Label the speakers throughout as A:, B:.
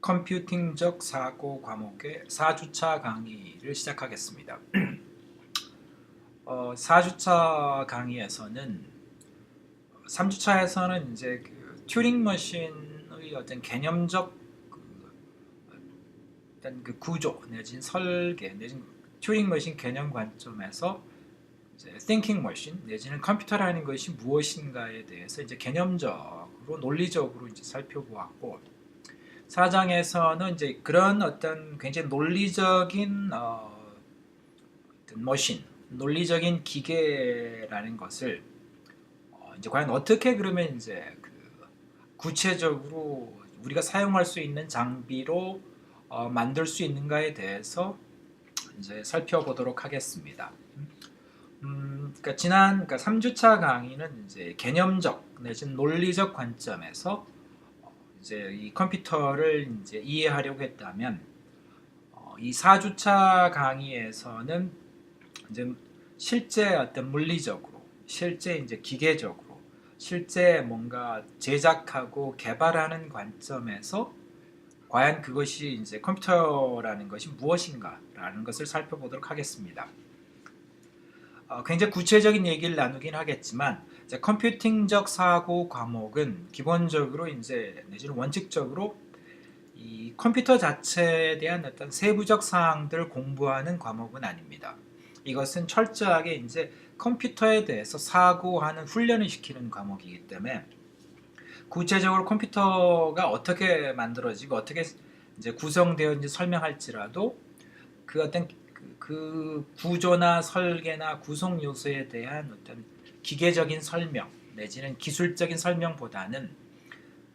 A: 컴퓨팅적 사고 과목의 4주차 강의를 시작하겠습니다. 4주차 강의에서는 3주차에서는 이제 튜링 머신의 어떤 개념적 일단 구조 내진 설계 내진 튜링 머신 개념 관점에서 이제 thinking machine 내지는 컴퓨터라는 것이 무엇인가에 대해서 이제 개념적으로 논리적으로 이제 살펴보았고, 4장에서는 이제 그런 어떤 굉장히 논리적인 어떤 머신, 논리적인 기계라는 것을 이제 과연 어떻게 그러면 이제 구체적으로 우리가 사용할 수 있는 장비로 만들 수 있는가에 대해서 이제 살펴보도록 하겠습니다. 그러니까 지난 3주차 강의는 이제 개념적 내지는 논리적 관점에서 이제 이 컴퓨터를 이제 이해하려고 했다면, 이 4주차 강의에서는 이제 실제 어떤 물리적으로, 실제 이제 기계적으로, 실제 뭔가 제작하고 개발하는 관점에서 과연 그것이 이제 컴퓨터라는 것이 무엇인가라는 것을 살펴보도록 하겠습니다. 굉장히 구체적인 얘기를 나누긴 하겠지만, 이제 컴퓨팅적 사고 과목은 기본적으로 이제 내지는 원칙적으로 이 컴퓨터 자체에 대한 어떤 세부적 사항들을 공부하는 과목은 아닙니다. 이것은 철저하게 이제 컴퓨터에 대해서 사고하는 훈련을 시키는 과목이기 때문에, 구체적으로 컴퓨터가 어떻게 만들어지고 어떻게 이제 구성되었는지 설명할지라도 그 어떤 그 구조나 설계나 구성 요소에 대한 어떤 기계적인 설명 내지는 기술적인 설명보다는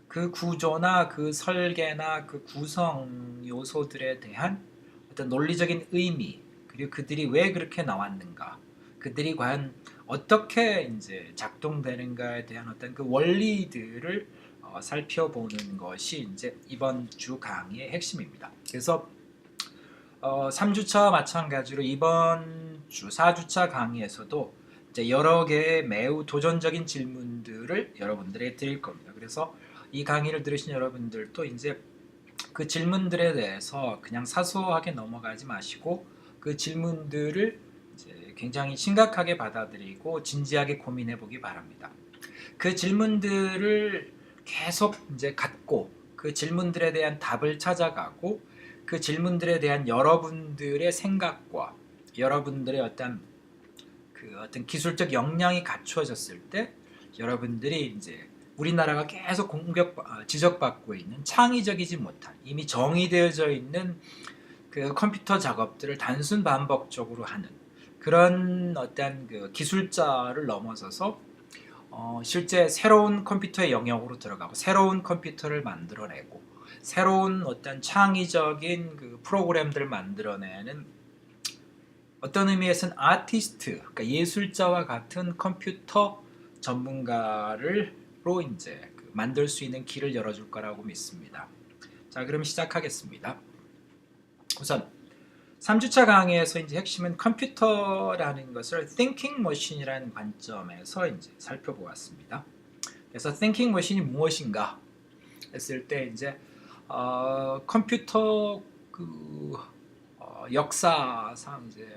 A: 그 구조나 그 설계나 그 구성 요소들에 대한 어떤 논리적인 의미, 그리고 그들이 왜 그렇게 나왔는가, 그들이 과연 어떻게 이제 작동되는가에 대한 어떤 그 원리들을 살펴보는 것이 이제 이번 주 강의의 핵심입니다. 그래서 3주차와 마찬가지로 이번 주 4주차 강의에서도 이제 여러 개의 매우 도전적인 질문들을 여러분들에게 드릴 겁니다. 그래서 이 강의를 들으신 여러분들도 이제 그 질문들에 대해서 그냥 사소하게 넘어가지 마시고, 그 질문들을 이제 굉장히 심각하게 받아들이고 진지하게 고민해 보기 바랍니다. 그 질문들을 계속 이제 갖고 그 질문들에 대한 답을 찾아가고, 그 질문들에 대한 여러분들의 생각과 여러분들의 어떤 기술적 역량이 갖추어졌을 때, 여러분들이 이제 우리나라가 계속 지적받고 있는 창의적이지 못한, 이미 정의되어져 있는 그 컴퓨터 작업들을 단순 반복적으로 하는 그런 어떤 그 기술자를 넘어서서 실제 새로운 컴퓨터의 영역으로 들어가고 새로운 컴퓨터를 만들어내고 새로운 어떤 창의적인 그 프로그램들을 만들어내는, 어떤 의미에서는 아티스트, 그러니까 예술자와 같은 컴퓨터 전문가로 이제 만들 수 있는 길을 열어줄 거라고 믿습니다. 자, 그럼 시작하겠습니다. 우선 3주차 강의에서 이제 핵심은 컴퓨터라는 것을 thinking machine이라는 관점에서 이제 살펴보았습니다. 그래서 thinking machine이 무엇인가 했을 때 이제 컴퓨터 역사상 이제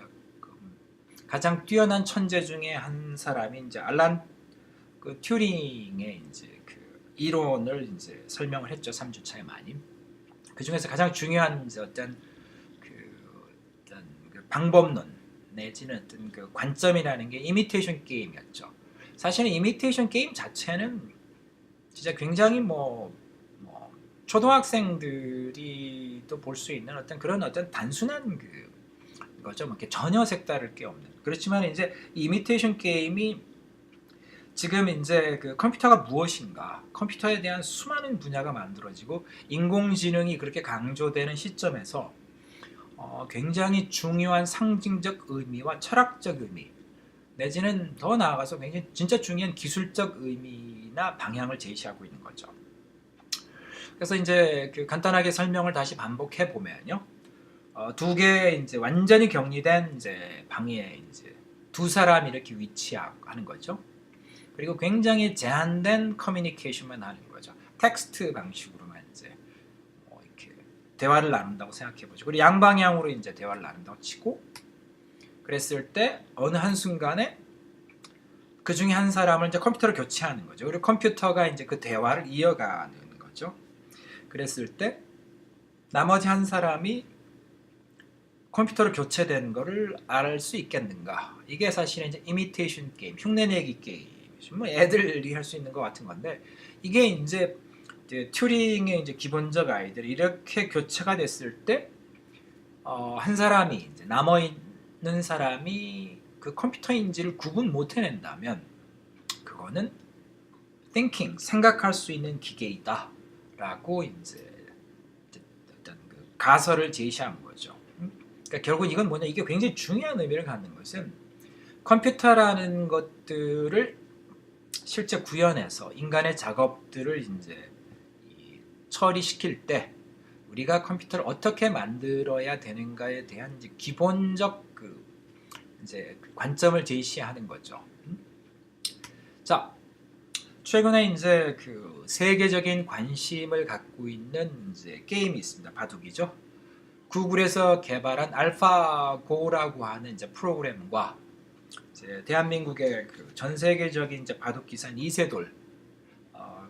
A: 가장 뛰어난 천재 중에 한 사람이 이제 알란 튜링의 이제 이론을 이제 설명을 했죠. 3주차에 많이. 그 중에서 가장 중요한 이제 어떤 방법론 내지는 어떤 그 관점이라는 게 이미테이션 게임이었죠. 사실은 이미테이션 게임 자체는 진짜 굉장히 초등학생들이 또 볼 수 있는 어떤 그런 어떤 단순한 거죠. 이렇게 전혀 색다를 게 없는. 그렇지만 이제 이미테이션 게임이 지금 이제 그 컴퓨터가 무엇인가, 컴퓨터에 대한 수많은 분야가 만들어지고 인공지능이 그렇게 강조되는 시점에서 굉장히 중요한 상징적 의미와 철학적 의미, 내지는 더 나아가서 굉장히 진짜 중요한 기술적 의미나 방향을 제시하고 있는 거죠. 그래서 이제 간단하게 설명을 다시 반복해 보면요, 두 개의 이제 완전히 격리된 이제 방에 이제 두 사람이 이렇게 위치하는 거죠. 그리고 굉장히 제한된 커뮤니케이션만 하는 거죠. 텍스트 방식으로만 이제 이렇게 대화를 나눈다고 생각해 보죠. 그리고 양방향으로 이제 대화를 나눈다고 치고, 그랬을 때 어느 한 순간에 그 중에 한 사람을 이제 컴퓨터로 교체하는 거죠. 그리고 컴퓨터가 이제 그 대화를 이어가는 거죠. 그랬을 때 나머지 한 사람이 컴퓨터로 교체되는 거를 알 수 있겠는가? 이게 사실은 이제 이미테이션 게임, 흉내내기 게임이죠. 뭐 애들이 할 수 있는 것 같은 건데, 이게 이제 튜링의 이제 기본적 아이들이 이렇게 교체가 됐을 때, 한 사람이 이제 남아 있는 사람이 그 컴퓨터인지를 구분 못 해낸다면, 그거는 thinking, 생각할 수 있는 기계이다라고 이제 어떤 그 가설을 제시한 거죠. 그러니까 결국 이건 뭐냐, 이게 굉장히 중요한 의미를 갖는 것은 컴퓨터라는 것들을 실제 구현해서 인간의 작업들을 이제 처리시킬 때 우리가 컴퓨터를 어떻게 만들어야 되는가에 대한 이제 기본적 그 이제 관점을 제시하는 거죠. 자, 최근에 이제 그 세계적인 관심을 갖고 있는 이제 게임이 있습니다. 바둑이죠. 구글에서 개발한 알파고라고 하는 이제 프로그램과 이제 대한민국의 그 전 세계적인 이제 바둑 기사인 이세돌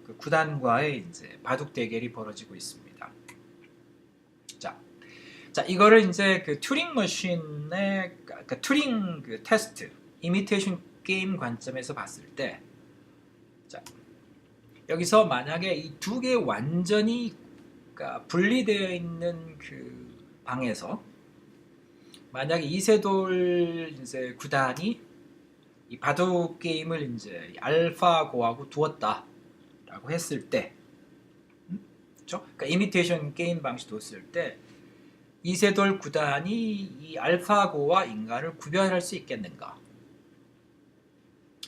A: 그 구단과의 이제 바둑 대결이 벌어지고 있습니다. 자, 이거를 이제 그 튜링 머신의 그 튜링 그 테스트, 이미테이션 게임 관점에서 봤을 때, 자, 여기서 만약에 이 두 개 완전히 그러니까 분리되어 있는 그 방에서 만약에 이세돌 이제 구단이 이 바둑 게임을 이제 알파고하고 두었다라고 했을 때, 그렇죠? 그러니까 이미테이션 게임 방식 뒀을 때 이세돌 구단이 이 알파고와 인간을 구별할 수 있겠는가?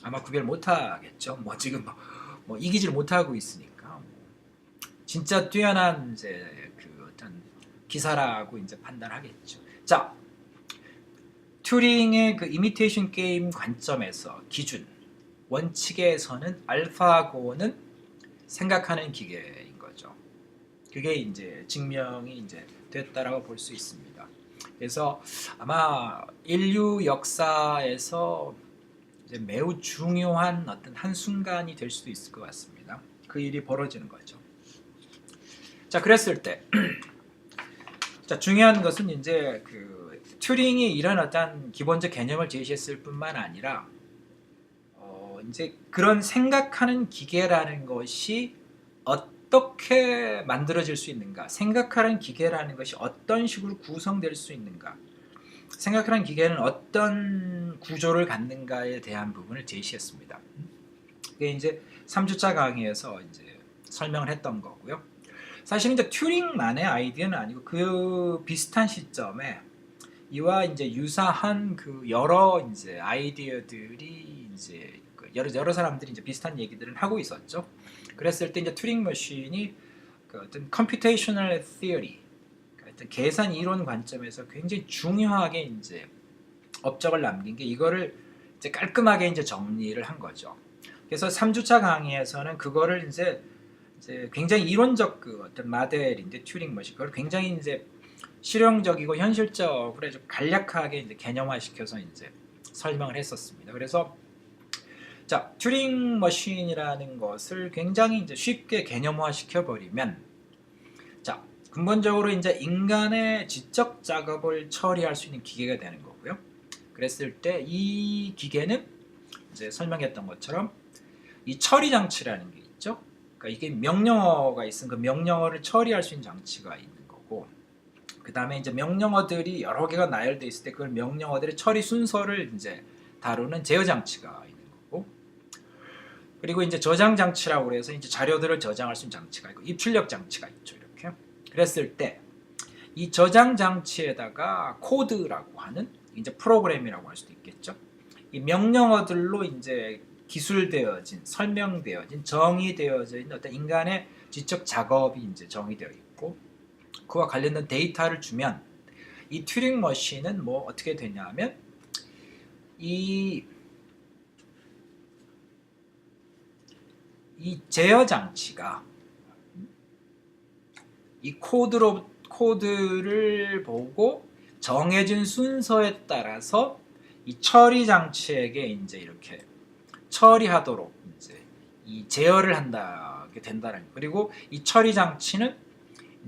A: 아마 구별 못하겠죠. 뭐 지금 뭐 이기질 못하고 있으니까 진짜 뛰어난 이제 그 어떤 기사라고 이제 판단하겠죠. 자, 튜링의 그 이미테이션 게임 관점에서 기준 원칙에서는 알파고는 생각하는 기계인 거죠. 그게 이제 증명이 이제 됐다라고 볼 수 있습니다. 그래서 아마 인류 역사에서 이제 매우 중요한 어떤 한 순간이 될 수도 있을 것 같습니다. 그 일이 벌어지는 거죠. 자, 그랬을 때 자, 중요한 것은 이제 그 튜링이 이런 어떤 기본적 개념을 제시했을 뿐만 아니라 이제 그런 생각하는 기계라는 것이 어떻게 만들어질 수 있는가, 생각하는 기계라는 것이 어떤 식으로 구성될 수 있는가, 생각하는 기계는 어떤 구조를 갖는가에 대한 부분을 제시했습니다. 그게 이제 3주차 강의에서 이제 설명을 했던 거고요. 사실 이제 튜링만의 아이디어는 아니고 그 비슷한 시점에 이와 이제 유사한 그 여러 이제 아이디어들이 이제 여러 사람들이 이제 비슷한 얘기들을 하고 있었죠. 그랬을 때 이제 튜링 머신이 그 어떤 컴퓨테이셔널 티어리, 어떤 계산 이론 관점에서 굉장히 중요하게 이제 업적을 남긴 게 이거를 이제 깔끔하게 이제 정리를 한 거죠. 그래서 3주차 강의에서는 그거를 이제 굉장히 이론적 그 어떤 모델인데 튜링 머신 그걸 굉장히 이제 실용적이고 현실적으로 좀 간략하게 이제 개념화시켜서 이제 설명을 했었습니다. 그래서 자, 튜링 머신이라는 것을 굉장히 이제 쉽게 개념화 시켜버리면, 자, 근본적으로 이제 인간의 지적 작업을 처리할 수 있는 기계가 되는 거고요. 그랬을 때 이 기계는 이제 설명했던 것처럼 이 처리 장치라는 게 있죠. 그러니까 이게 명령어가 있으면 그 명령어를 처리할 수 있는 장치가 있는 거고, 그 다음에 이제 명령어들이 여러 개가 나열돼 있을 때 그걸 명령어들의 처리 순서를 이제 다루는 제어 장치가 있는 거고, 그리고 이제 저장 장치라고 해서 이제 자료들을 저장할 수 있는 장치가 있고 입출력 장치가 있죠. 이렇게 그랬을 때 이 저장 장치에다가 코드라고 하는 이제 프로그램이라고 할 수도 있겠죠. 이 명령어들로 이제 기술되어진, 설명되어진, 정의되어져 있는 어떤 인간의 지적 작업이 이제 정의되어 있고, 그와 관련된 데이터를 주면 이 튜링 머신은 뭐 어떻게 되냐면 이 제어 장치가 이 코드를 보고 정해진 순서에 따라서 이 처리 장치에게 이제 이렇게 처리하도록 이제 이 제어를 한다게 된다는 거. 그리고 이 처리 장치는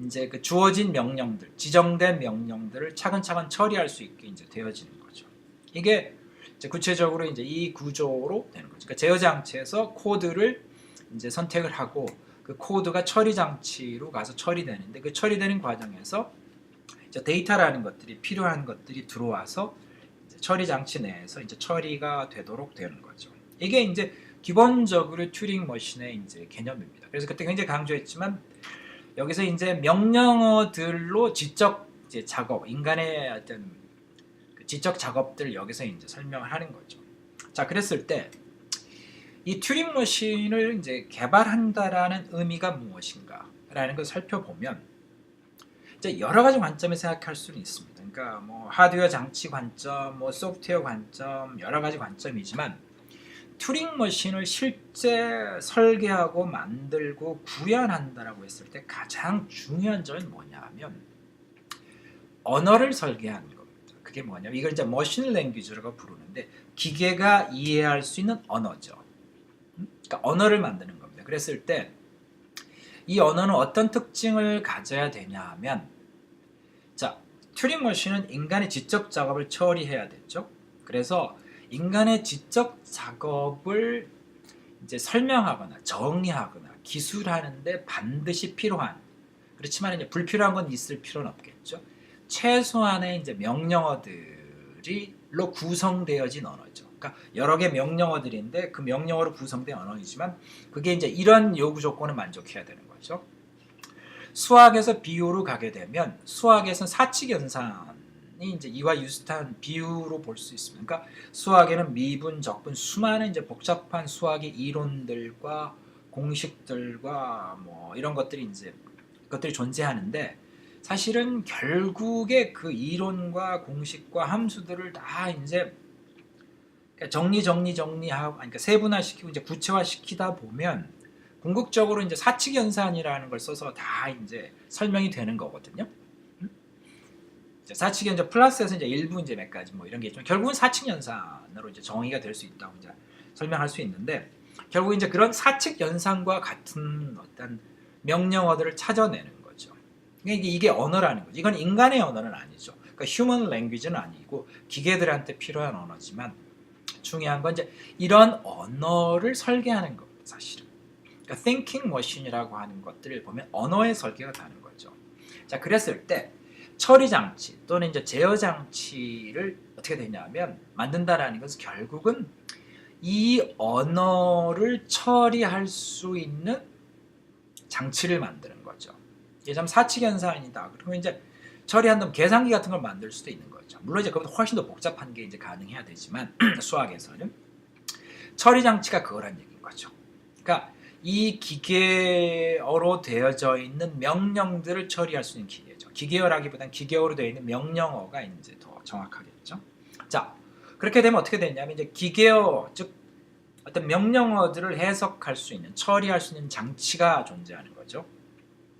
A: 이제 그 주어진 명령들, 지정된 명령들을 차근차근 처리할 수 있게 이제 되어지는 거죠. 이게 이제 구체적으로 이제 이 구조로 되는 거죠. 그러니까 제어 장치에서 코드를 이제 선택을 하고 그 코드가 처리 장치로 가서 처리되는데 그 처리되는 과정에서 이제 데이터라는 것들이 필요한 것들이 들어와서 이제 처리 장치 내에서 이제 처리가 되도록 되는 거죠. 이게 이제 기본적으로 튜링 머신의 이제 개념입니다. 그래서 그때 굉장히 강조했지만 여기서 이제 명령어들로 지적 이제 작업, 인간의 어떤 그 지적 작업들 여기서 이제 설명을 하는 거죠. 자, 그랬을 때 이 튜링 머신을 이제 개발한다라는 의미가 무엇인가라는 걸 살펴보면 이제 여러 가지 관점에 생각할 수는 있습니다. 그러니까 뭐 하드웨어 장치 관점, 뭐 소프트웨어 관점, 여러 가지 관점이지만 튜링 머신을 실제 설계하고 만들고 구현한다라고 했을 때 가장 중요한 점이 뭐냐면 언어를 설계하는 겁니다. 그게 뭐냐면 이걸 이제 머신 랭귀지라고 부르는데 기계가 이해할 수 있는 언어죠. 그러니까 언어를 만드는 겁니다. 그랬을 때 이 언어는 어떤 특징을 가져야 되냐 하면 자, 튜링 머신은 인간의 지적 작업을 처리해야 되죠. 그래서 인간의 지적 작업을 이제 설명하거나 정의하거나 기술하는데 반드시 필요한 그렇지만 이제 불필요한 건 있을 필요는 없겠죠. 최소한의 이제 명령어들로 구성되어진 언어죠. 그러니까 여러 개 명령어들인데 그 명령어로 구성된 언어이지만 그게 이제 이런 요구 조건을 만족해야 되는 거죠. 수학에서 비유로 가게 되면 수학에서는 사칙 연산이 이제 이와 유사한 비유로 볼 수 있습니다. 그러니까 수학에는 미분, 적분, 수많은 이제 복잡한 수학의 이론들과 공식들과 뭐 이런 것들이 이제 것들이 존재하는데 사실은 결국에 그 이론과 공식과 함수들을 다 이제 정리하고 그러니까 세분화시키고 이제 구체화시키다 보면 궁극적으로 이제 사칙 연산이라는 걸 써서 다 이제 설명이 되는 거거든요. 사칙 연산 플러스에서 이제 일부 이제 몇 가지 뭐 이런 게 있지만 결국은 사칙 연산으로 이제 정의가 될 수 있다고 이제 설명할 수 있는데 결국 이제 그런 사칙 연산과 같은 어떤 명령어들을 찾아내는 거죠. 그러니까 이게 언어라는 거죠. 이건 인간의 언어는 아니죠. 그러니까 휴먼 랭귀지는 아니고 기계들한테 필요한 언어지만 중요한 건 이제 이런 언어를 설계하는 겁니다. 사실은. 그러니까 thinking machine이라고 하는 것들을 보면 언어의 설계가 가는 거죠. 자, 그랬을 때 처리 장치 또는 이제 제어 장치를 어떻게 되냐면 만든다라는 것은 결국은 이 언어를 처리할 수 있는 장치를 만드는 거죠. 예전 사칙 연산이다. 그러면 이제 처리한다면 계산기 같은 걸 만들 수도 있는 거죠. 물론 이제 그보다 훨씬 더 복잡한 게 이제 가능해야 되지만 수학에서는 처리 장치가 그거란 얘기인 거죠. 그러니까 이 기계어로 되어져 있는 명령들을 처리할 수 있는 기계죠. 기계어라기보다는 기계어로 되어 있는 명령어가 이제 더 정확하겠죠. 자, 그렇게 되면 어떻게 되냐면 이제 기계어 즉 어떤 명령어들을 해석할 수 있는 처리할 수 있는 장치가 존재하는 거죠.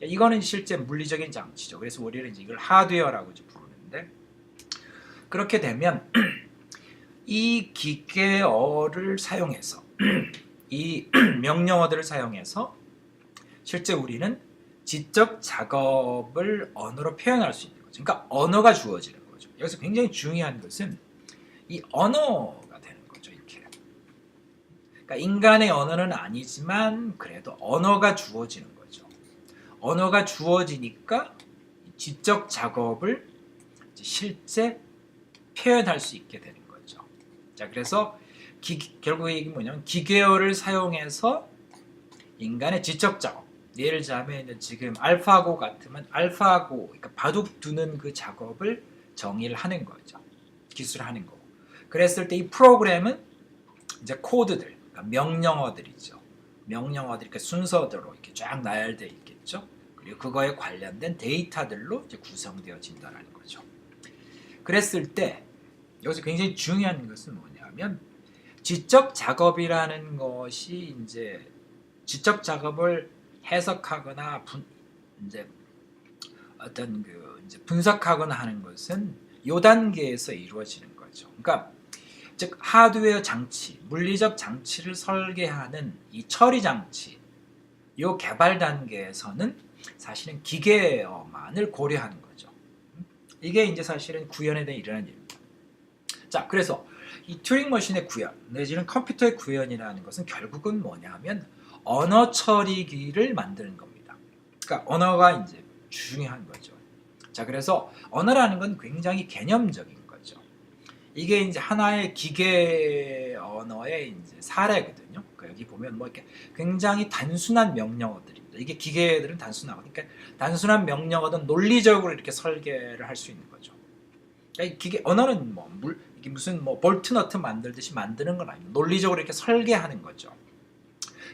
A: 이거는 실제 물리적인 장치죠. 그래서 우리는 이제 이걸 하드웨어라고 이제 부르는데 그렇게 되면 이 기계어를 사용해서 이 명령어들을 사용해서 실제 우리는 지적 작업을 언어로 표현할 수 있는 거죠. 그러니까 언어가 주어지는 거죠. 여기서 굉장히 중요한 것은 이 언어가 되는 거죠. 이렇게. 그러니까 인간의 언어는 아니지만 그래도 언어가 주어지는 거죠. 언어가 주어지니까 지적 작업을 실제 표현할 수 있게 되는 거죠. 자, 그래서 결국 이게 뭐냐면 기계어를 사용해서 인간의 지적 작업. 예를 들자면 지금 알파고 같으면 알파고, 그러니까 바둑 두는 그 작업을 정의를 하는 거죠. 기술하는 거고. 그랬을 때 이 프로그램은 이제 코드들, 그러니까 명령어들이죠. 명령어들이 이렇게 순서대로 이렇게 쫙 나열되어 있겠죠. 그리고 그거에 관련된 데이터들로 이제 구성되어진다는 거죠. 그랬을 때 여기서 굉장히 중요한 것은 뭐냐면 지적 작업이라는 것이 이제 지적 작업을 해석하거나 이제 어떤 그 이제 분석하거나 하는 것은 요 단계에서 이루어지는 거죠. 그러니까 즉 하드웨어 장치, 물리적 장치를 설계하는 이 처리 장치, 요 개발 단계에서는 사실은 기계만을 고려하는 거죠. 이게 이제 사실은 구현에 대해 일어나는 일입니다. 자, 그래서 이 튜링 머신의 구현 내지는 컴퓨터의 구현이라는 것은 결국은 뭐냐면 언어 처리기를 만드는 겁니다. 그러니까 언어가 이제 중요한 거죠. 자, 그래서 언어라는 건 굉장히 개념적인 거죠. 이게 이제 하나의 기계 언어의 이제 사례거든요. 그러니까 여기 보면 뭐 이렇게 굉장히 단순한 명령어들입니다. 이게 기계들은 단순하거든요. 그러니까 단순한 명령어든 논리적으로 이렇게 설계를 할 수 있는 거죠. 그러니까 기계 언어는 뭐 이게 무슨 뭐 볼트 너트 만들듯이 만드는 건 아니고 논리적으로 이렇게 설계하는 거죠.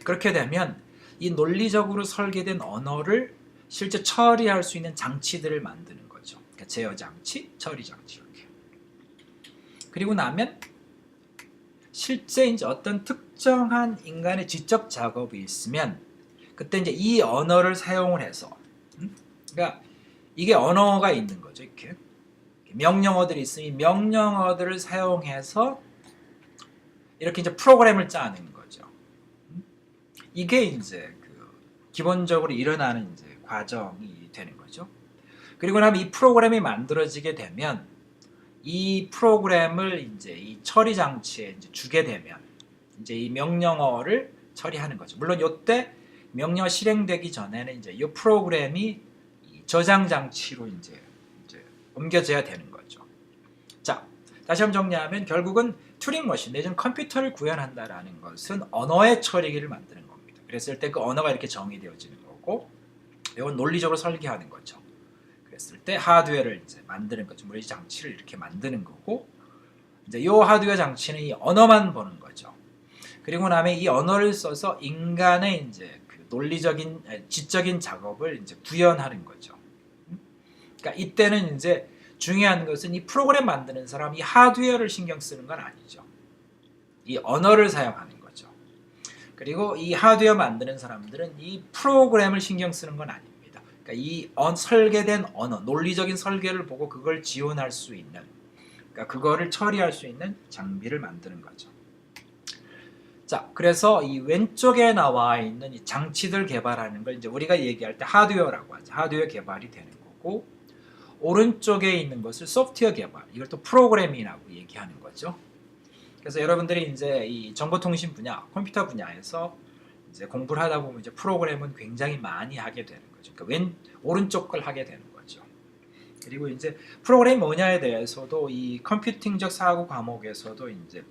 A: 그렇게 되면 이 논리적으로 설계된 언어를 실제 처리할 수 있는 장치들을 만드는 거죠. 그러니까 제어 장치, 처리 장치 이렇게. 그리고 나면 실제 이제 어떤 특정한 인간의 지적 작업이 있으면 그때 이제 이 언어를 사용을 해서 그러니까 이게 언어가 있는 거죠. 이렇게 명령어들이 있으니 명령어들을 사용해서 이렇게 이제 프로그램을 짜는 거죠. 이게 이제 그 기본적으로 일어나는 이제 과정이 되는 거죠. 그리고 나면 이 프로그램이 만들어지게 되면 이 프로그램을 이제 이 처리 장치에 이제 주게 되면 이제 이 명령어를 처리하는 거죠. 물론 이때 명령어 실행되기 전에는 이제 이 프로그램이 저장 장치로 이제 옮겨져야 되는 거죠. 자, 다시 한번 정리하면 결국은 튜링 머신 내지는 컴퓨터를 구현한다라는 것은 언어의 처리기를 만드는 겁니다. 그랬을 때 그 언어가 이렇게 정의되어지는 거고, 이건 논리적으로 설계하는 거죠. 그랬을 때 하드웨어를 이제 만드는 거죠. 물리 장치를 이렇게 만드는 거고, 이제 이 하드웨어 장치는 이 언어만 보는 거죠. 그리고 나면 이 언어를 써서 인간의 이제 그 논리적인 지적인 작업을 이제 구현하는 거죠. 그러니까 이때는 이제 중요한 것은 이 프로그램 만드는 사람이 하드웨어를 신경 쓰는 건 아니죠. 이 언어를 사용하는 거죠. 그리고 이 하드웨어 만드는 사람들은 이 프로그램을 신경 쓰는 건 아닙니다. 그러니까 이 설계된 언어, 논리적인 설계를 보고 그걸 지원할 수 있는, 그러니까 그거를 처리할 수 있는 장비를 만드는 거죠. 자, 그래서 이 왼쪽에 나와 있는 이 장치들 개발하는 걸 이제 우리가 얘기할 때 하드웨어라고 하죠. 하드웨어 개발이 되는 거고, 오른쪽에 있는 것을 소프트웨어 개발, 이걸 또 프로그래밍이라고 얘기하는 거죠. 그래서 여러분들이 이제 이 정보통신 분야, 컴퓨터 분야에서 이제 공부를 하다 보면 이제 프로그램은 굉장히 많이 하게 되는 거죠. 그러니까 오른쪽 걸 하게 되는 거죠. 그리고 이제 프로그램이 뭐냐에 대해서도 이 컴퓨팅적 사고 과목에서도 이제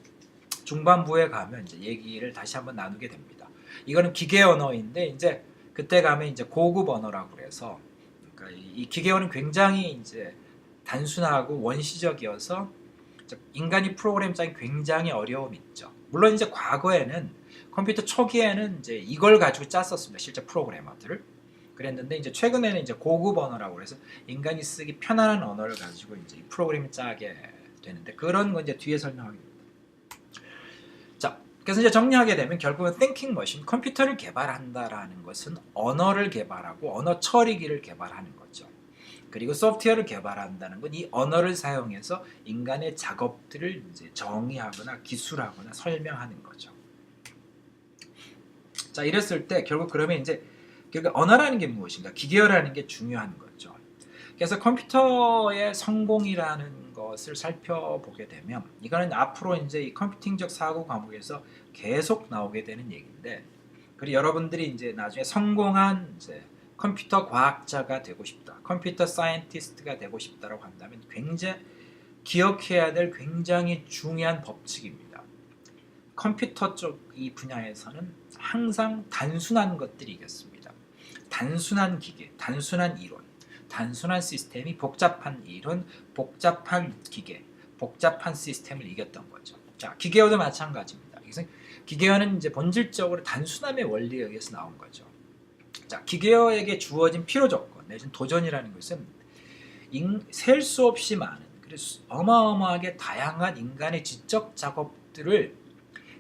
A: 중반부에 가면 이제 얘기를 다시 한번 나누게 됩니다. 이거는 기계 언어인데 이제 그때 가면 이제 고급 언어라고 그래서 이 기계어는 굉장히 이제 단순하고 원시적이어서 인간이 프로그램 짜기 굉장히 어려움이 있죠. 물론 이제 과거에는 컴퓨터 초기에는 이제 이걸 가지고 짰었습니다. 실제 프로그래머들을. 그랬는데 이제 최근에는 이제 고급 언어라고 해서 인간이 쓰기 편안한 언어를 가지고 이제 프로그램을 짜게 되는데 그런 건 이제 뒤에 설명하겠습니다. 자, 그래서 이제 정리하게 되면 결국은 thinking machine, 컴퓨터를 개발한다라는 것은 언어를 개발하고 언어 처리기를 개발하는 거죠. 그리고 소프트웨어를 개발한다는 건 이 언어를 사용해서 인간의 작업들을 이제 정의하거나 기술하거나 설명하는 거죠. 자, 이랬을 때 결국 그러면 이제 결국 언어라는 게 무엇인가? 기계어라는 게 중요한 거죠. 그래서 컴퓨터의 성공이라는 것을 살펴보게 되면 이거는 앞으로 이제 이 컴퓨팅적 사고 과목에서 계속 나오게 되는 얘기인데, 그리고 여러분들이 이제 나중에 성공한 이제 컴퓨터 과학자가 되고 싶다, 컴퓨터 사이언티스트가 되고 싶다라고 한다면 굉장히 기억해야 될 굉장히 중요한 법칙입니다. 컴퓨터 쪽 이 분야에서는 항상 단순한 것들이 이겼습니다. 단순한 기계, 단순한 이론, 단순한 시스템이 복잡한 이론, 복잡한 기계, 복잡한 시스템을 이겼던 거죠. 자, 기계어도 마찬가지입니다. 그래서 기계어는 이제 본질적으로 단순함의 원리에 의해서 나온 거죠. 자, 기계어에게 주어진 필요 조건 내지는 도전이라는 것은 셀 수 없이 많은, 그래서 어마어마하게 다양한 인간의 지적 작업들을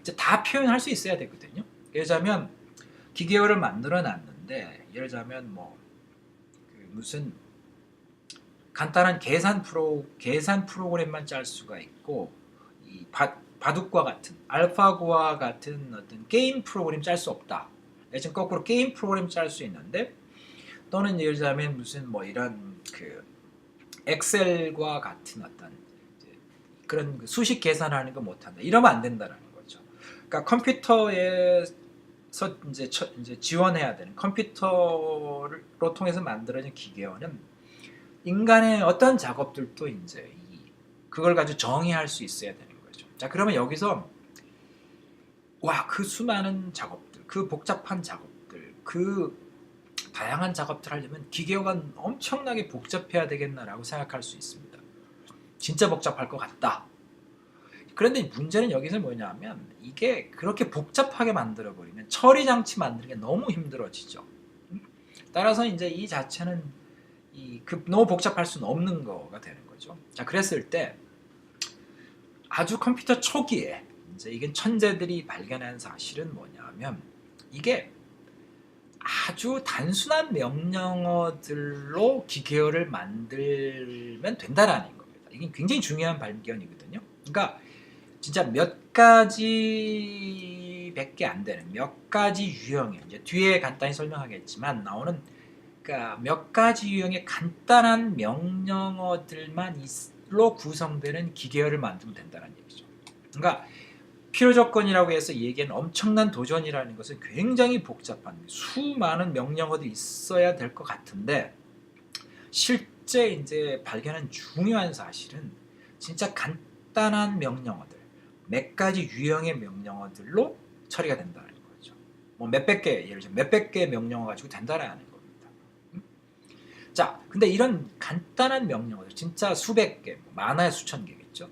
A: 이제 다 표현할 수 있어야 되거든요. 예를 들자면 기계어를 만들어 놨는데, 예를 들자면 뭐 무슨 간단한 계산 프로그램만 짤 수가 있고, 이 바둑과 같은 알파고와 같은 어떤 게임 프로그램 짤 수 없다. 내지는 거꾸로 게임 프로그램 짤 수 있는데, 또는 예를 들자면 무슨 뭐 이런 그 엑셀과 같은 어떤 그런 수식 계산하는 거 못한다. 이러면 안 된다는 거죠. 그러니까 컴퓨터에서 이제 지원해야 되는, 컴퓨터를 통해서 만들어진 기계어는 인간의 어떤 작업들도 이제 그걸 가지고 정의할 수 있어야 되는 거죠. 자, 그러면 여기서 그 수많은 작업들, 그 복잡한 작업들, 그 다양한 작업들 하려면 기계어가 엄청나게 복잡해야 되겠나라고 생각할 수 있습니다. 진짜 복잡할 것 같다. 그런데 문제는 여기서 뭐냐면, 이게 그렇게 복잡하게 만들어버리면 처리 장치 만드는 게 너무 힘들어지죠. 따라서 이제 이 자체는 너무 복잡할 수는 없는 거가 되는 거죠. 자, 그랬을 때 아주 컴퓨터 초기에 이제 이게 천재들이 발견한 사실은 뭐냐면, 이게 아주 단순한 명령어들로 기계어를 만들면 된다라는 겁니다. 이게 굉장히 중요한 발견이거든요. 그러니까 진짜 몇 가지밖에 안 되는 몇 가지 유형의, 이제 뒤에 간단히 설명하겠지만 나오는, 그러니까 몇 가지 유형의 간단한 명령어들만로 구성되는 기계어를 만들면 된다는 얘기죠. 그러니까 필요 조건이라고 해서 얘기하는 엄청난 도전이라는 것은 굉장히 복잡한 수많은 명령어들이 있어야 될 것 같은데, 실제 이제 발견한 중요한 사실은 진짜 간단한 명령어들, 몇 가지 유형의 명령어들로 처리가 된다는 거죠. 뭐 몇백 개, 예를 들면 몇백 개 명령어 가지고 된다라는 겁니다. 자, 근데 이런 간단한 명령어들 진짜 수백 개, 많아야 수천 개겠죠.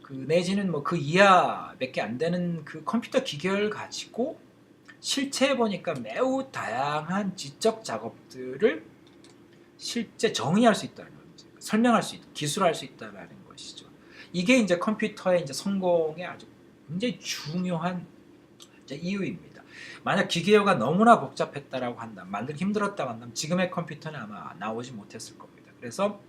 A: 내지는 뭐 그 이하 몇 개 안 되는 그 컴퓨터 기계를 가지고 실체해 보니까 매우 다양한 지적 작업들을 실제 정의할 수 있다는 거죠. 설명할 수 있다, 기술할 수 있다는 것이죠. 이게 이제 컴퓨터의 이제 성공의 아주 굉장히 중요한 이제 이유입니다. 만약 기계어가 너무나 복잡했다라고 한다면, 만들기 힘들었다고 한다면 지금의 컴퓨터는 아마 나오지 못했을 겁니다. 그래서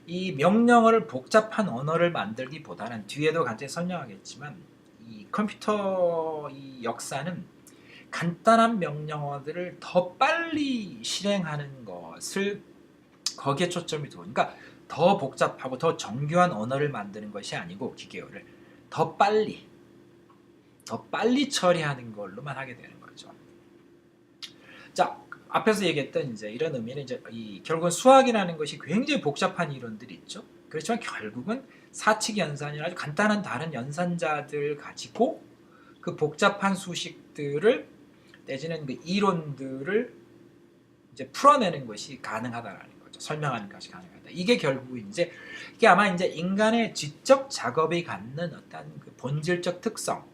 A: 이 명령어를 복잡한 언어를 만들기보다는, 뒤에도 간단히 설명하겠지만, 이 컴퓨터 이 역사는 간단한 명령어들을 더 빨리 실행하는 것을 거기에 초점이 두고, 그러니까 더 복잡하고 더 정교한 언어를 만드는 것이 아니고 기계어를 더 빨리 처리하는 걸로만 하게 되는 거죠. 자, 앞에서 얘기했던 이제 이런 의미는 이제 결국은 수학이라는 것이 굉장히 복잡한 이론들이 있죠. 그렇지만 결국은 사칙 연산이나 아주 간단한 다른 연산자들 가지고 그 복잡한 수식들을, 내지는 그 이론들을 이제 풀어내는 것이 가능하다라는 거죠. 설명하는 것이 가능하다. 이게 결국 이제 이게 아마 이제 인간의 지적 작업이 갖는 어떤 그 본질적 특성,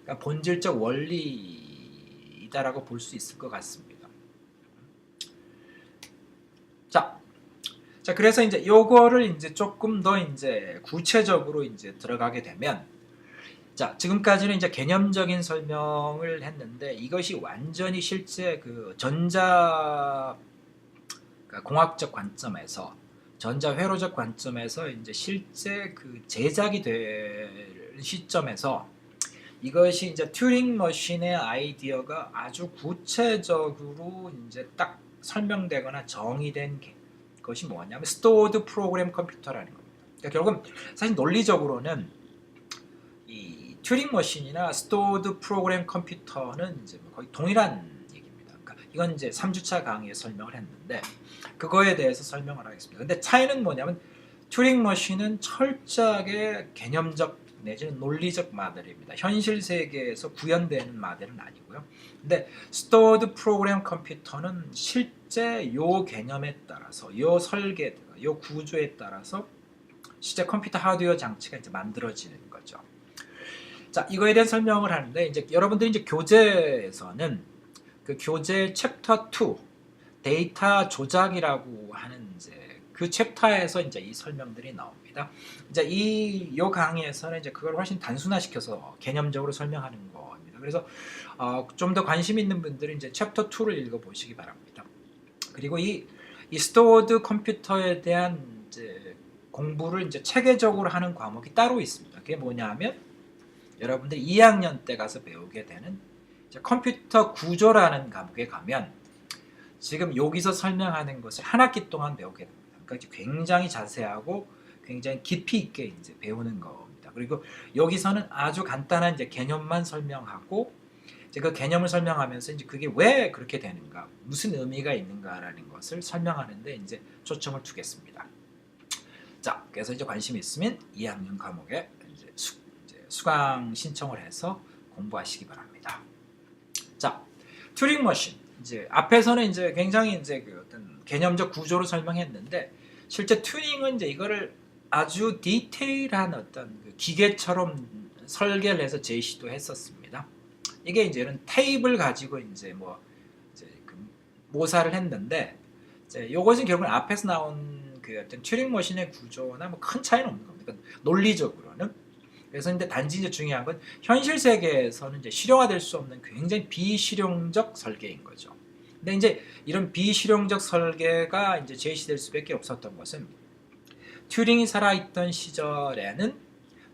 A: 그러니까 본질적 원리이다라고 볼 수 있을 것 같습니다. 자, 그래서 이제 요거를 이제 조금 더 이제 구체적으로 이제 들어가게 되면, 자, 지금까지는 이제 개념적인 설명을 했는데, 이것이 완전히 실제 그 그러니까 공학적 관점에서, 전자 회로적 관점에서 이제 실제 그 제작이 될 시점에서 이것이 이제 튜링 머신의 아이디어가 아주 구체적으로 이제 딱 설명되거나 정의된 것이 뭐냐면 스토어드 프로그램 컴퓨터라는 겁니다. 그러니까 결국은 사실 논리적으로는 이 튜링 머신이나 스토어드 프로그램 컴퓨터는 이제 거의 동일한 얘기입니다. 그러니까 이건 이제 3주차 강의에 설명을 했는데 그거에 대해서 설명을 하겠습니다. 근데 차이는 뭐냐면, 튜링 머신은 철저하게 개념적 내지는 논리적 모델입니다. 현실 세계에서 구현되는 모델은 아니고요. 근데 스토어드 프로그램 컴퓨터는 실제 요 개념에 따라서, 요 설계, 요 구조에 따라서 실제 컴퓨터 하드웨어 장치가 이제 만들어지는 거죠. 자, 이거에 대한 설명을 하는데, 이제 여러분들이 이제 교재에서는 그 교재 챕터 2 데이터 조작이라고 하는 이제 그 챕터에서 이제 이 설명들이 나옵니다. 이제 요 강의에서는 이제 그걸 훨씬 단순화시켜서 개념적으로 설명하는 겁니다. 그래서 좀 더 관심 있는 분들은 이제 챕터 2를 읽어보시기 바랍니다. 그리고 이 스토어드 컴퓨터에 대한 공부를 이제 체계적으로 하는 과목이 따로 있습니다. 그게 뭐냐면 여러분들이 2학년 때 가서 배우게 되는 이제 컴퓨터 구조라는 과목에 가면 지금 여기서 설명하는 것을 한 학기 동안 배우게 됩니다. 그러니까 굉장히 자세하고 굉장히 깊이 있게 이제 배우는 겁니다. 그리고 여기서는 아주 간단한 이제 개념만 설명하고 이제 그 개념을 설명하면서 이제 그게 왜 그렇게 되는가, 무슨 의미가 있는가라는 것을 설명하는데 이제 초점을 두겠습니다. 자, 그래서 이제 관심 있으면 2학년 과목에 이제 수강 신청을 해서 공부하시기 바랍니다. 자, 튜링 머신. 이제 앞에서는 이제 굉장히 이제 그 어떤 개념적 구조를 설명했는데 실제 튜링은 이제 이거를 아주 디테일한 어떤 그 기계처럼 설계를 해서 제시도 했었습니다. 이게 이제 이런 테이블 가지고 이제 이제 그 모사를 했는데 이제 요것은 결국은 앞에서 나온 그 어떤 튜링 머신의 구조나 뭐 큰 차이는 없는 겁니다. 그러니까 논리적으로는. 그래서 근데 단지 이제 중요한 건 현실 세계에서는 이제 실용화될 수 없는 굉장히 비실용적 설계인 거죠. 근데 이제 이런 비실용적 설계가 이제 제시될 수밖에 없었던 것은 튜링이 살아있던 시절에는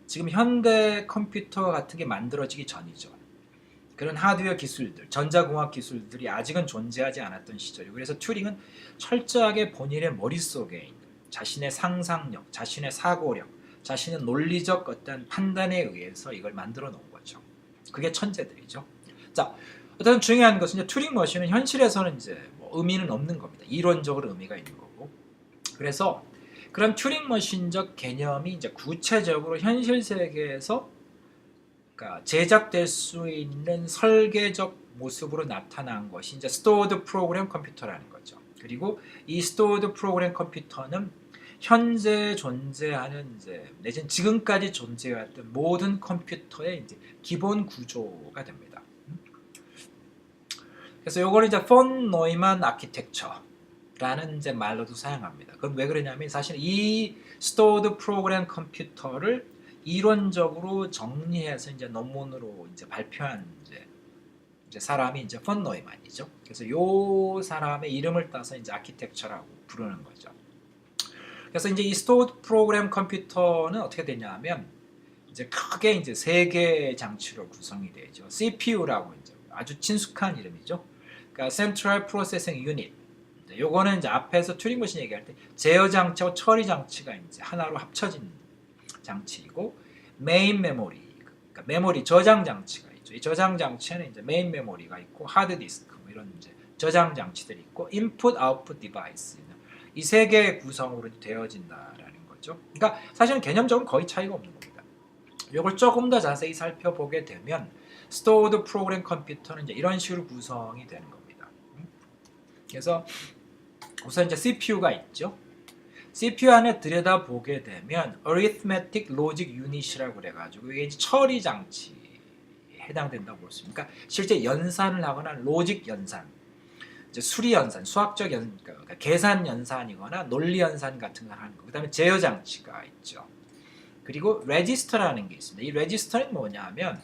A: 지금 현대 컴퓨터 같은 게 만들어지기 전이죠. 그런 하드웨어 기술들, 전자공학 기술들이 아직은 존재하지 않았던 시절이고 그래서 튜링은 철저하게 본인의 머릿속에 있는 자신의 상상력, 자신의 사고력, 자신의 논리적 어떤 판단에 의해서 이걸 만들어 놓은 거죠. 그게 천재들이죠. 자, 어떤 중요한 것은 이제 튜링 머신은 현실에서는 이제 뭐 의미는 없는 겁니다. 이론적으로 의미가 있는 거고. 그래서 그런 튜링 머신적 개념이 이제 구체적으로 현실 세계에서 그러니까 제작될 수 있는 설계적 모습으로 나타난 것이 이제 스토어드 프로그램 컴퓨터라는 거죠. 그리고 이 스토어드 프로그램 컴퓨터는 현재 존재하는 이제 내지는 지금까지 존재해왔던 모든 컴퓨터의 이제 기본 구조가 됩니다. 그래서 요거를 이제 폰 노이만 아키텍처라는 이제 말로도 사용합니다. 그건 왜 그러냐면 사실 이 스토어드 프로그램 컴퓨터를 이론적으로 정리해서 이제 논문으로 이제 발표한 이제 사람이 이제 폰 노이만이죠. 그래서 요 사람의 이름을 따서 이제 아키텍처라고 부르는 거죠. 그래서 이제 이 스토어드 프로그램 컴퓨터는 어떻게 되냐면 이제 크게 이제 세 개의 장치로 구성이 되죠. CPU라고 이제 아주 친숙한 이름이죠. 그러니까 Central Processing Unit. 요거는 이제 앞에서 튜링 머신 얘기할 때 제어 장치와 처리 장치가 이제 하나로 합쳐진 장치이고 메인 메모리, 그러니까 메모리 저장 장치가 있죠. 이 저장 장치에는 이제 메인 메모리가 있고 하드 디스크 뭐 이런 이제 저장 장치들이 있고 인풋 아웃풋 디바이스 이 세 개의 구성으로 되어진다라는 거죠. 그러니까 사실은 개념적으로 거의 차이가 없는 겁니다. 이걸 조금 더 자세히 살펴보게 되면 스토어드 프로그램 컴퓨터는 이제 이런 식으로 구성이 되는 겁니다. 그래서 우선 이제 CPU가 있죠. CPU 안에 들여다보게 되면 Arithmetic Logic Unit이라고 그래가지고 이게 이제 처리 장치에 해당된다고 볼 수 있습니다. 그러니까 실제 연산을 하거나 로직 연산, 이제 수리 연산, 수학적 그러니까 계산 연산이거나 논리 연산 같은 걸 하는 거. 그다음에 제어 장치가 있죠. 그리고 레지스터라는 게 있습니다. 이 레지스터는 뭐냐면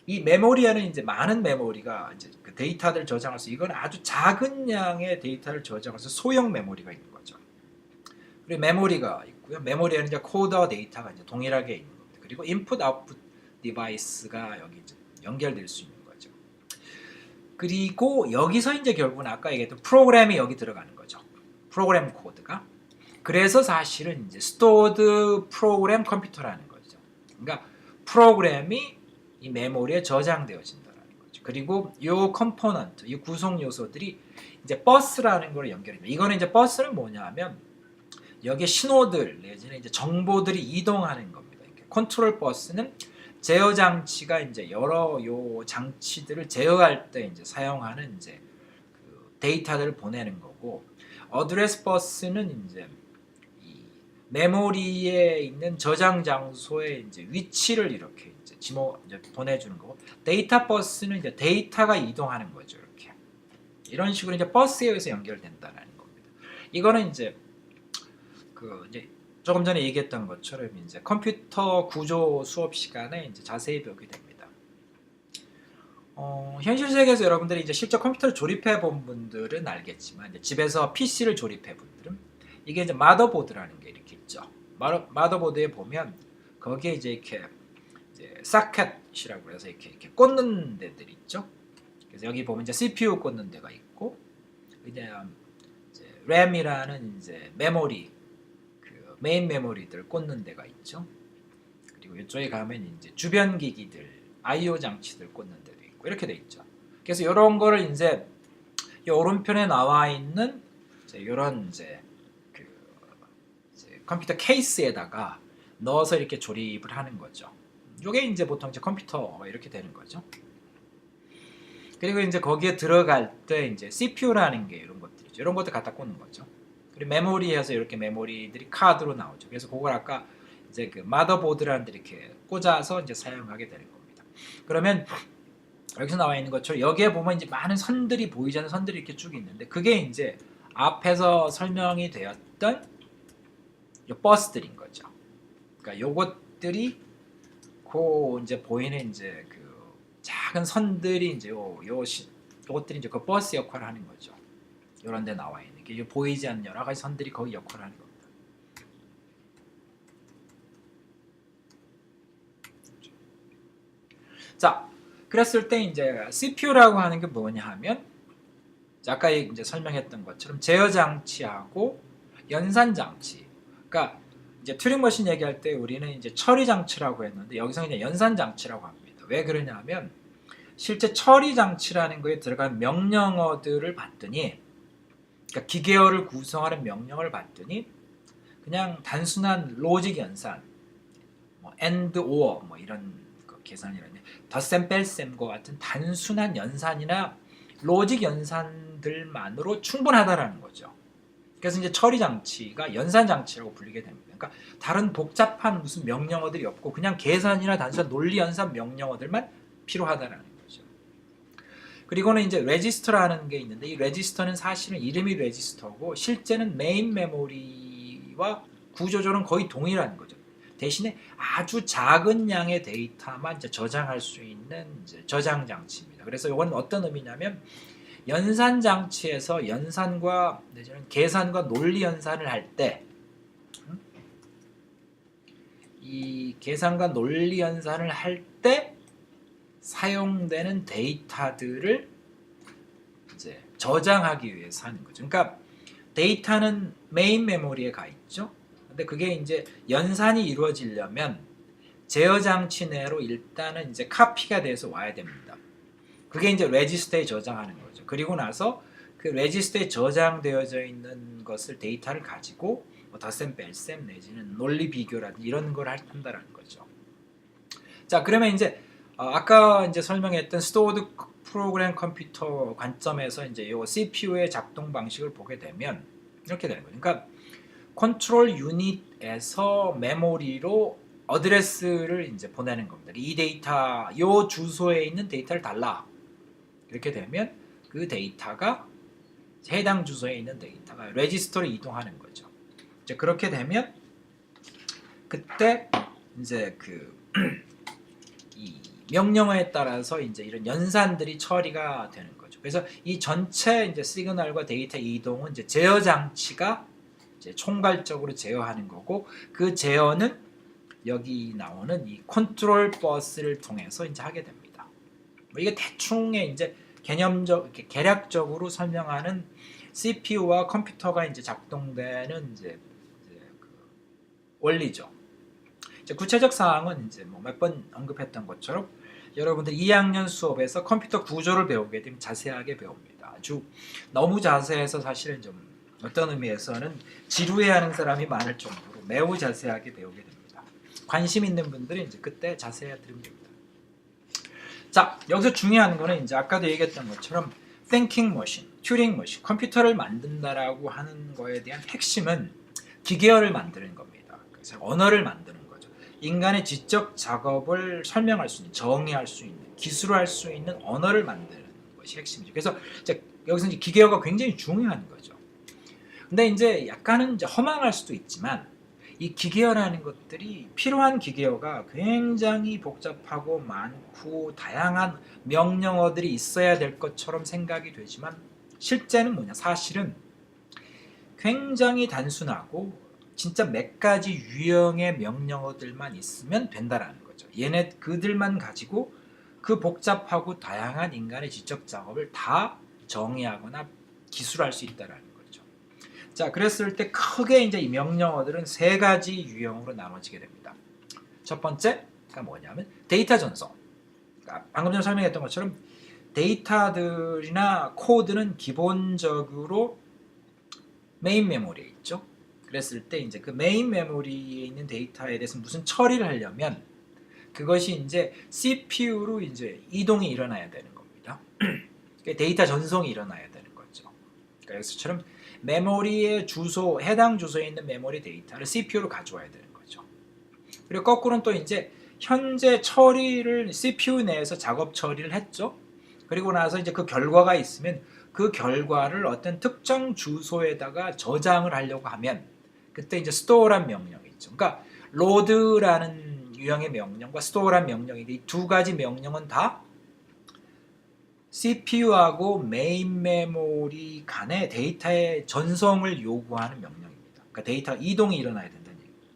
A: 이 메모리에는 이제 많은 메모리가 이제 그 데이터를 저장할 수 이건 아주 작은 양의 데이터를 저장해서 소형 메모리가 있는 거죠. 그리고 메모리가 있고요. 메모리에는 이제 코더 데이터가 이제 동일하게 있는 겁니다. 그리고 인풋 아웃풋 디바이스가 여기 이제 연결될 수 있는 거죠. 그리고 여기서 이제 결국은 아까 얘기했던 프로그램이 여기 들어가는 거죠. 프로그램 코드가. 그래서 사실은 이제 스토어드 프로그램 컴퓨터라는 거죠. 그러니까 프로그램이 이 메모리에 저장되어진다는 거죠. 그리고 이 컴포넌트, 이 구성 요소들이 이제 버스라는 걸 연결합니다. 이거는 이제 버스는 뭐냐면 여기에 신호들 내지는 이제 정보들이 이동하는 겁니다. 컨트롤 버스는 제어 장치가 이제 여러 요 장치들을 제어할 때 이제 사용하는 이제 그 데이터들을 보내는 거고, 어드레스 버스는 이제 이 메모리에 있는 저장 장소의 이제 위치를 이렇게 이제 보내주는 거고, 데이터 버스는 이제 데이터가 이동하는 거죠. 이렇게 이런 식으로 이제 버스에 의해서 연결된다는 겁니다. 이거는 이제 이제 조금 전에 얘기했던 것처럼 이제 컴퓨터 구조 수업 시간에 이제 자세히 배우게 됩니다. 현실 세계에서 여러분들이 이제 실제 컴퓨터를 조립해 본 분들은 알겠지만 이제 집에서 PC를 조립해 분들은 이게 이제 마더보드라는 게 이렇게 있죠. 마더보드에 보면 거기에 이제 이렇게 사켓이라고 해서 이렇게 꽂는 데들 있죠. 그래서 여기 보면 이제 CPU 꽂는 데가 있고, 이제 램이라는 이제 메모리, 그 메인 메모리들 꽂는 데가 있죠. 그리고 이쪽에 가면 이제 주변 기기들, I/O 장치들 꽂는 데도 있고 이렇게 돼 있죠. 그래서 이런 거를 이제 이 오른편에 나와 있는 이런 그 컴퓨터 케이스에다가 넣어서 이렇게 조립을 하는 거죠. 이게 이제 보통 이제 컴퓨터가 이렇게 되는 거죠. 그리고 이제 거기에 들어갈 때 이제 CPU라는 게 이런 것들이죠. 이런 것들 갖다 꽂는 거죠. 그리고 메모리에서 이렇게 메모리들이 카드로 나오죠. 그래서 그걸 아까 이제 그 마더보드라는 데 이렇게 꽂아서 이제 사용하게 되는 겁니다. 그러면 여기서 나와 있는 것처럼 여기에 보면 이제 많은 선들이 보이잖아요. 선들이 이렇게 쭉 있는데 그게 이제 앞에서 설명이 되었던 이 버스들인 거죠. 그러니까 요것들이 그 이제 보이는 이제 그 작은 선들이 이제 요것들이 이제 그 버스 역할을 하는 거죠. 이런 데 나와 있는 게 보이지 않는 여러 가지 선들이 거기 역할을 하는 겁니다. 자, 그랬을 때 이제 CPU라고 하는 게 뭐냐 하면 아까 이제 설명했던 것처럼 제어 장치하고 연산 장치. 그러니까 이제 튜링 머신 얘기할 때 우리는 이제 처리 장치라고 했는데 여기서 그냥 연산 장치라고 합니다. 왜 그러냐면 실제 처리 장치라는 거에 들어간 명령어들을 봤더니, 그러니까 기계어를 구성하는 명령을 봤더니 그냥 단순한 로직 연산, 뭐 and, or 뭐 이런 계산이라는 덧셈 뺄셈과 같은 단순한 연산이나 로직 연산들만으로 충분하다라는 거죠. 그래서 이제 처리 장치가 연산 장치라고 불리게 됩니다. 그러니까 다른 복잡한 무슨 명령어들이 없고 그냥 계산이나 단순한 논리 연산 명령어들만 필요하다라는 거죠. 그리고는 이제 레지스터라는 게 있는데 이 레지스터는 사실은 이름이 레지스터고 실제는 메인 메모리와 구조적으로는 거의 동일한 거죠. 대신에 아주 작은 양의 데이터만 이제 저장할 수 있는 이제 저장 장치입니다. 그래서 이건 어떤 의미냐면 연산 장치에서 연산과 내지는 계산과 논리 연산을 할 때 이 계산과 논리 연산을 할 때 사용되는 데이터들을 이제 저장하기 위해서 하는 거죠. 그러니까 데이터는 메인 메모리에 가 있죠. 근데 그게 이제 연산이 이루어지려면 제어 장치 내로 일단은 이제 카피가 돼서 와야 됩니다. 그게 이제 레지스터에 저장하는 거죠. 그리고 나서 그 레지스터에 저장되어져 있는 것을 데이터를 가지고 뭐 덧셈 뺄셈 내지는 논리 비교라든지 이런 걸 한다라는 거죠. 자, 그러면 이제 아까 이제 설명했던 스토어드 프로그램 컴퓨터 관점에서 이제 요 CPU의 작동 방식을 보게 되면 이렇게 되는 거죠. 그러니까 컨트롤 유닛에서 메모리로 어드레스를 이제 보내는 겁니다. 이 데이터, 요 주소에 있는 데이터를 달라. 이렇게 되면 그 데이터가 해당 주소에 있는 데이터가 레지스터로 이동하는 거죠. 이제 그렇게 되면 그때 이제 이 명령어에 따라서 이제 이런 연산들이 처리가 되는 거죠. 그래서 이 전체 이제 시그널과 데이터 이동은 이제 제어 장치가 이제 총괄적으로 제어하는 거고 그 제어는 여기 나오는 이 컨트롤 버스를 통해서 이제 하게 됩니다. 뭐 이게 대충의 이제 이렇게 개략적으로 설명하는 CPU와 컴퓨터가 이제 작동되는 이제 그 원리죠. 이제 구체적 사항은 이제 뭐 몇 번 언급했던 것처럼 여러분들 2학년 수업에서 컴퓨터 구조를 배우게 되면 자세하게 배웁니다. 아주 너무 자세해서 사실은 좀 어떤 의미에서는 지루해하는 사람이 많을 정도로 매우 자세하게 배우게 됩니다. 관심 있는 분들이 이제 그때 자세히 들으면 됩니다. 자, 여기서 중요한 거는 이제 아까도 얘기했던 것처럼 thinking machine, 튜링 머신, 컴퓨터를 만든다라고 하는 거에 대한 핵심은 기계어를 만드는 겁니다. 그래서 언어를 만드는 거죠. 인간의 지적 작업을 설명할 수 있는, 정의할 수 있는, 기술할 수 있는 언어를 만드는 것이 핵심이죠. 그래서 이제 여기서 이제 기계어가 굉장히 중요한 거죠. 근데 이제 약간은 이제 허망할 수도 있지만 이 기계어라는 것들이 필요한 기계어가 굉장히 복잡하고 많고 다양한 명령어들이 있어야 될 것처럼 생각이 되지만 실제는 뭐냐? 사실은 굉장히 단순하고 진짜 몇 가지 유형의 명령어들만 있으면 된다라는 거죠. 얘네 그들만 가지고 그 복잡하고 다양한 인간의 지적 작업을 다 정의하거나 기술할 수 있다라는 거죠. 자, 그랬을 때 크게 이제 이 명령어들은 세 가지 유형으로 나눠지게 됩니다. 첫 번째가 뭐냐면 데이터 전송. 그러니까 방금 전에 설명했던 것처럼 데이터들이나 코드는 기본적으로 메인 메모리에 있죠. 그랬을 때 이제 그 메인 메모리에 있는 데이터에 대해서 무슨 처리를 하려면 그것이 이제 CPU로 이제 이동이 일어나야 되는 겁니다. 데이터 전송이 일어나야 되는 거죠. 그래서 처럼 메모리의 주소, 해당 주소에 있는 메모리 데이터를 CPU로 가져와야 되는 거죠. 그리고 거꾸로는 또 이제 현재 처리를 CPU 내에서 작업 처리를 했죠. 그리고 나서 이제 그 결과가 있으면 그 결과를 어떤 특정 주소에다가 저장을 하려고 하면 그때 이제 store란 명령이 있죠. 그러니까 load라는 유형의 명령과 store란 명령인데 이 두 가지 명령은 다 CPU하고 메인 메모리 간의 데이터의 전송을 요구하는 명령입니다. 그러니까 데이터 이동이 일어나야 된다는 얘기입니다.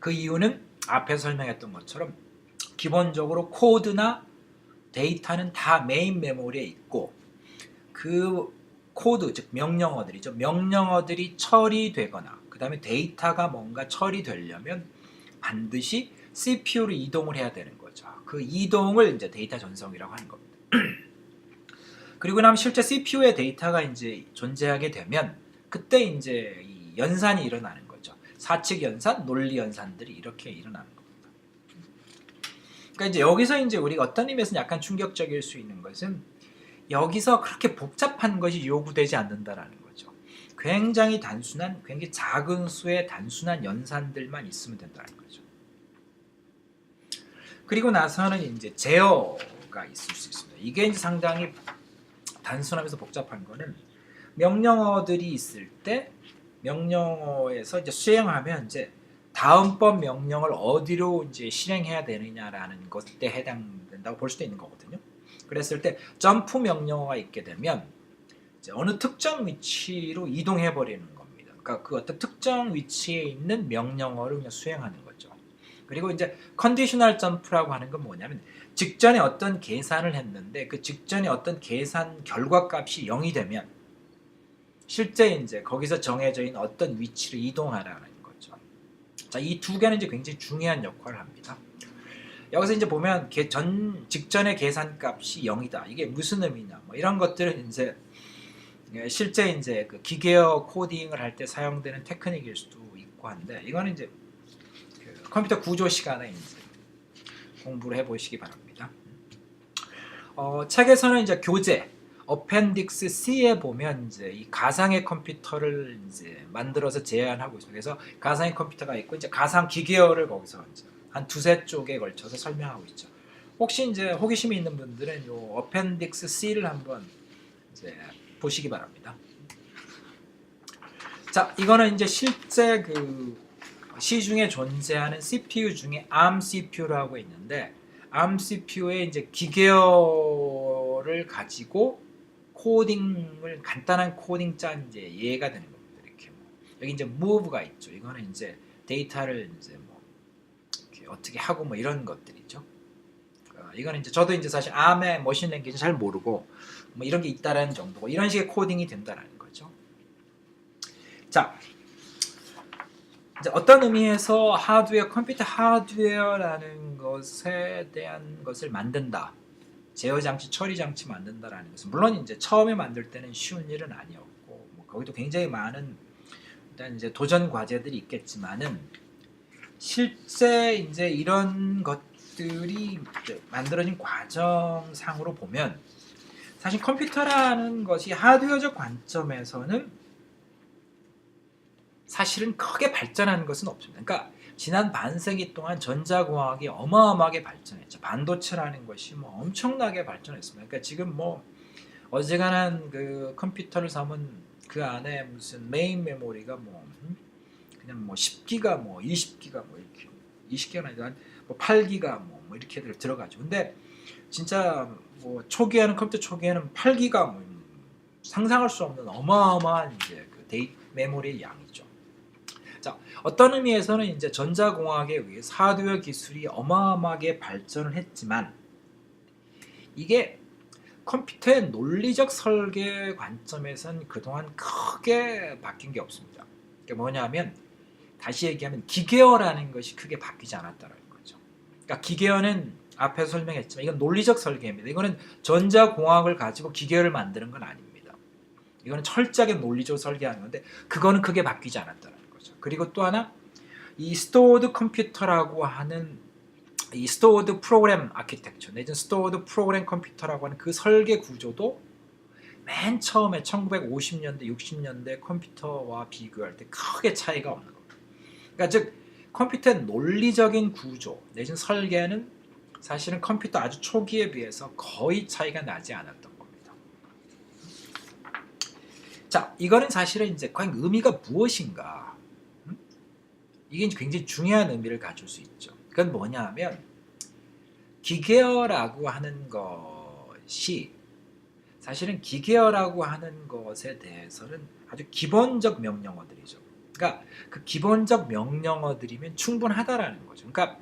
A: 그 이유는 앞에서 설명했던 것처럼 기본적으로 코드나 데이터는 다 메인 메모리에 있고 그 코드, 즉 명령어들이죠. 명령어들이 처리되거나 그 다음에 데이터가 뭔가 처리되려면 반드시 CPU로 이동을 해야 되는 거죠. 그 이동을 이제 데이터 전송이라고 하는 겁니다. 그리고 나면 실제 CPU의 데이터가 이제 존재하게 되면 그때 이제 이 연산이 일어나는 거죠. 사칙 연산, 논리 연산들이 이렇게 일어나는 겁니다. 그러니까 이제 여기서 이제 우리가 어떤 의미에서는 약간 충격적일 수 있는 것은 여기서 그렇게 복잡한 것이 요구되지 않는다라는 거죠. 굉장히 단순한, 굉장히 작은 수의 단순한 연산들만 있으면 된다는 거죠. 그리고 나서는 이제 제어가 있을 수 있습니다. 이게 이제 상당히 단순하면서 복잡한 거는 명령어들이 있을 때 명령어에서 이제 수행하면 이제 다음번 명령을 어디로 이제 실행해야 되느냐라는 것에 해당된다고 볼 수도 있는 거거든요. 그랬을 때 점프 명령어가 있게 되면 이제 어느 특정 위치로 이동해 버리는 겁니다. 그러니까 그 어떤 특정 위치에 있는 명령어를 그냥 수행하는 거죠. 그리고 이제 컨디셔널 점프라고 하는 건 뭐냐면 직전에 어떤 계산을 했는데 그 직전에 어떤 계산 결과값이 0이 되면 실제 이제 거기서 정해져 있는 어떤 위치로 이동하라는 거죠. 자, 이 두 개는 이제 굉장히 중요한 역할을 합니다. 여기서 이제 보면 직전의 계산값이 0이다. 이게 무슨 의미냐? 뭐 이런 것들은 이제 실제 이제 그 기계어 코딩을 할 때 사용되는 테크닉일 수도 있고 한데 이거는 이제 그 컴퓨터 구조 시간에 이제 공부를 해보시기 바랍니다. 책에서는 이제 교재 어펜딕스 C에 보면 이제 이 가상의 컴퓨터를 이제 만들어서 제안하고 있습니다. 그래서 가상의 컴퓨터가 있고 이제 가상 기계어를 거기서 이제 한 두세 쪽에 걸쳐서 설명하고 있죠. 혹시 이제 호기심이 있는 분들은 요 어펜딕스 C를 한번 이제 보시기 바랍니다. 자, 이거는 이제 실제 그 시중에 존재하는 CPU 중에 ARM CPU라고 있는데 ARM CPU의 이제 기계어를 가지고 코딩을 간단한 코딩 짠 이제 예가 되는 겁니다. 이렇게 뭐 여기 이제 move가 있죠. 이거는 이제 데이터를 이제 뭐 이렇게 어떻게 하고 뭐 이런 것들이죠. 이거는 이제 저도 이제 사실 ARM의 머신 랭귀지 잘 모르고 뭐 이런 게 있다라는 정도고 이런 식의 코딩이 된다라는 거죠. 자, 이제 어떤 의미에서 하드웨어, 컴퓨터 하드웨어라는 것에 대한 것을 만든다. 제어 장치, 처리 장치 만든다라는 것은 물론 이제 처음에 만들 때는 쉬운 일은 아니었고 뭐 거기도 굉장히 많은 일단 이제 도전 과제들이 있겠지만은 실제 이제 이런 것들이 이제 만들어진 과정상으로 보면 사실 컴퓨터라는 것이 하드웨어적 관점에서는 사실은 크게 발전하는 것은 없습니다. 그러니까 지난 반세기 동안 전자공학이 어마어마하게 발전했죠. 반도체라는 것이 뭐 엄청나게 발전했습니다. 그러니까 지금 뭐 어지간한 그 컴퓨터를 사면 그 안에 무슨 메인 메모리가 뭐 그냥 뭐 10기가 뭐 20기가 뭐 이렇게 20기가 아니라 뭐 8기가 뭐 이렇게들 들어가죠. 근데 진짜 뭐 초기에는 컴퓨터 초기에는 8기가 뭐 상상할 수 없는 어마어마한 이제 그 메모리의 양이죠. 자, 어떤 의미에서는 이제 전자공학에 의해서 하드웨어 기술이 어마어마하게 발전을 했지만 이게 컴퓨터의 논리적 설계 관점에선 그동안 크게 바뀐 게 없습니다. 그게 뭐냐면 다시 얘기하면 기계어라는 것이 크게 바뀌지 않았다는 거죠. 그러니까 기계어는 앞에서 설명했지만 이건 논리적 설계입니다. 이거는 전자공학을 가지고 기계어를 만드는 건 아닙니다. 이거는 철저하게 논리적으로 설계하는 건데 그거는 크게 바뀌지 않았다는 거죠. 그리고 또 하나 이 스토어드 컴퓨터라고 하는 이 스토어드 프로그램 아키텍처 내지는 스토어드 프로그램 컴퓨터라고 하는 그 설계 구조도 맨 처음에 1950년대 60년대 컴퓨터와 비교할 때 크게 차이가 없는 겁니다. 그러니까 즉 컴퓨터의 논리적인 구조 내지는 설계는 사실은 컴퓨터 아주 초기에 비해서 거의 차이가 나지 않았던 겁니다. 자, 이거는 사실은 이제 과연 의미가 무엇인가? 이게 굉장히 중요한 의미를 가질 수 있죠. 그건 뭐냐 하면 기계어라고 하는 것이 사실은 기계어라고 하는 것에 대해서는 아주 기본적 명령어들이죠. 그러니까 그 기본적 명령어들이면 충분하다라는 거죠. 그러니까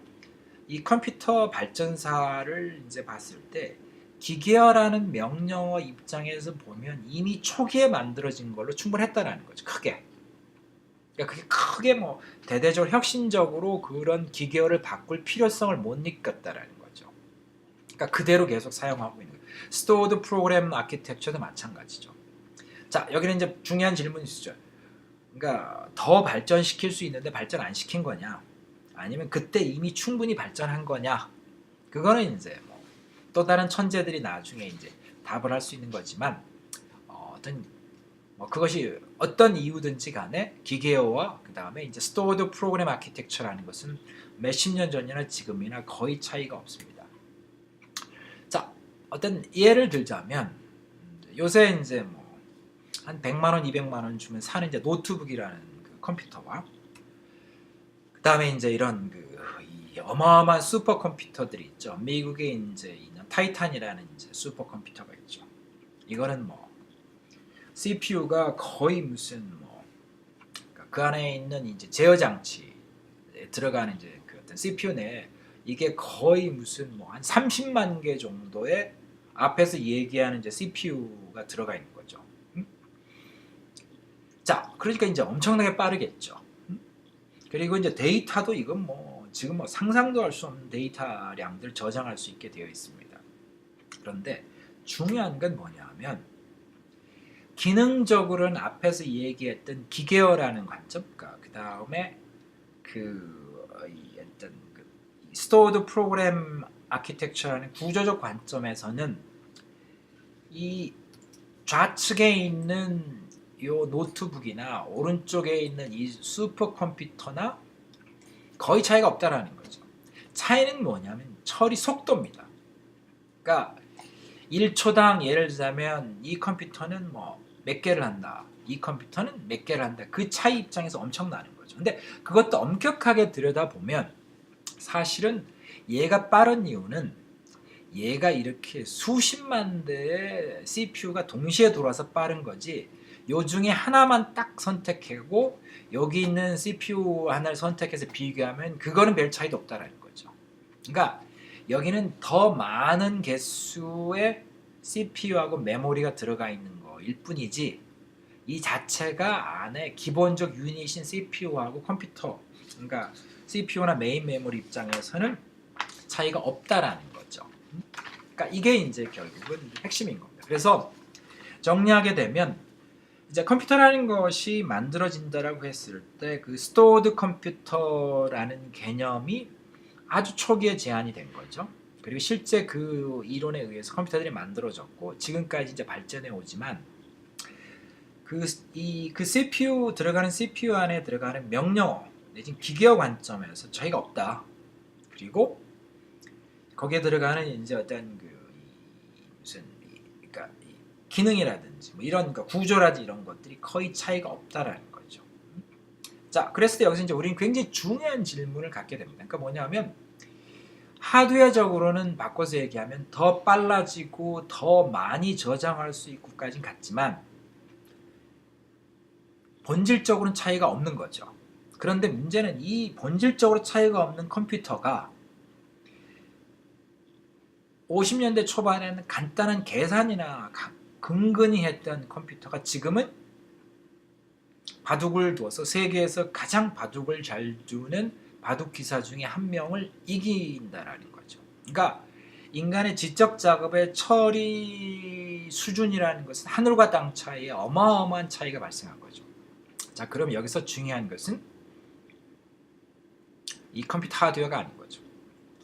A: 이 컴퓨터 발전사를 이제 봤을 때 기계어라는 명령어 입장에서 보면 이미 초기에 만들어진 걸로 충분했다라는 거죠. 크게. 그러니까 그게 크게 뭐 대대적으로 혁신적으로 그런 기계어를 바꿀 필요성을 못 느꼈다라는 거죠. 그러니까 그대로 계속 사용하고 있는 거예요. 스토어드 프로그램 아키텍처도 마찬가지죠. 자, 여기는 이제 중요한 질문이 있죠. 그러니까 더 발전시킬 수 있는데 발전 안 시킨 거냐? 아니면 그때 이미 충분히 발전한 거냐? 그거는 이제 뭐 또 다른 천재들이 나중에 이제 답을 할 수 있는 거지만 어떤 뭐 그것이 어떤 이유든지 간에 기계어와 그 다음에 이제 스토어드 프로그램 아키텍처라는 것은 몇십 년 전이나 지금이나 거의 차이가 없습니다. 자, 어떤 예를 들자면 요새 이제 뭐 한 100만 원, 200만 원 주면 사는 이제 노트북이라는 그 컴퓨터와 그 다음에 이제 이런 이 어마어마한 슈퍼컴퓨터들이 있죠. 미국에 이제 있는 타이탄이라는 이제 슈퍼컴퓨터가 있죠. 이거는 뭐 CPU가 거의 무슨 뭐 그 안에 있는 이제 제어 장치에 들어가는 이제 그 어떤 CPU 내에 이게 거의 무슨 뭐 한 30만 개 정도의 앞에서 얘기하는 이제 CPU가 들어가 있는 거죠. 자, 그러니까 이제 엄청나게 빠르겠죠. 그리고 이제 데이터도 이건 뭐 지금 뭐 상상도 할 수 없는 데이터량들 저장할 수 있게 되어 있습니다. 그런데 중요한 건 뭐냐면 기능적으로는 앞에서 얘기했던 기계어라는 관점, 그 다음에 어떤 스토어드 프로그램 아키텍처라는 구조적 관점에서는 이 좌측에 있는 요 노트북이나 오른쪽에 있는 이 슈퍼컴퓨터나 거의 차이가 없다라는 거죠. 차이는 뭐냐면 처리 속도입니다. 그러니까 1초당 예를 들자면 이 컴퓨터는 뭐 몇 개를 한다. 이 컴퓨터는 몇 개를 한다. 그 차이 입장에서 엄청나는 거죠. 근데 그것도 엄격하게 들여다보면 사실은 얘가 빠른 이유는 얘가 이렇게 수십만 대의 CPU가 동시에 돌아서 빠른 거지 요 중에 하나만 딱 선택하고 여기 있는 CPU 하나를 선택해서 비교하면 그거는 별 차이도 없다라는 거죠. 그러니까 여기는 더 많은 개수의 CPU하고 메모리가 들어가 있는 거일 뿐이지 이 자체가 안에 기본적 유닛인 CPU하고 컴퓨터 그러니까 CPU나 메인 메모리 입장에서는 차이가 없다라는 거죠. 그러니까 이게 이제 결국은 핵심인 겁니다. 그래서 정리하게 되면 이제 컴퓨터라는 것이 만들어진다라고 했을 때 그 스토어드 컴퓨터라는 개념이 아주 초기에 제안이 된 거죠. 그리고 실제 그 이론에 의해서 컴퓨터들이 만들어졌고 지금까지 이제 발전해 오지만 그 CPU 들어가는 CPU 안에 들어가는 명령어 내지는 기계어 관점에서 차이가 없다. 그리고 거기에 들어가는 이제 어떤 무슨 그러니까 기능이라든지 뭐 이런 구조라든지 이런 것들이 거의 차이가 없다라는 거죠. 자, 그랬을 때 여기서 이제 우리는 굉장히 중요한 질문을 갖게 됩니다. 그러니까 뭐냐면 하드웨어적으로는 바꿔서 얘기하면 더 빨라지고 더 많이 저장할 수 있고까지는 같지만 본질적으로는 차이가 없는 거죠. 그런데 문제는 이 본질적으로 차이가 없는 컴퓨터가 50년대 초반에는 간단한 계산이나 근근히 했던 컴퓨터가 지금은 바둑을 두어서 세계에서 가장 바둑을 잘 두는 바둑 기사 중에 한 명을 이긴다라는 거죠. 그러니까 인간의 지적 작업의 처리 수준이라는 것은 하늘과 땅 차이에 어마어마한 차이가 발생한 거죠. 자, 그럼 여기서 중요한 것은 이 컴퓨터 하드웨어가 아닌 거죠.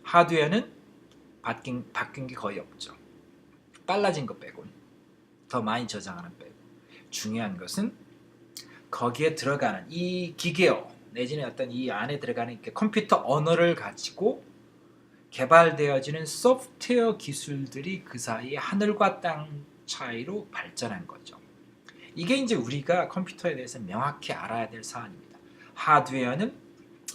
A: 하드웨어는 바뀐 게 거의 없죠. 빨라진 것 빼고, 더 많이 저장하는 빼고. 중요한 것은 거기에 들어가는 이 기계어 내지는 어떤 이 안에 들어가는 컴퓨터 언어를 가지고 개발되어지는 소프트웨어 기술들이 그 사이에 하늘과 땅 차이로 발전한 거죠. 이게 이제 우리가 컴퓨터에 대해서 명확히 알아야 될 사안입니다. 하드웨어는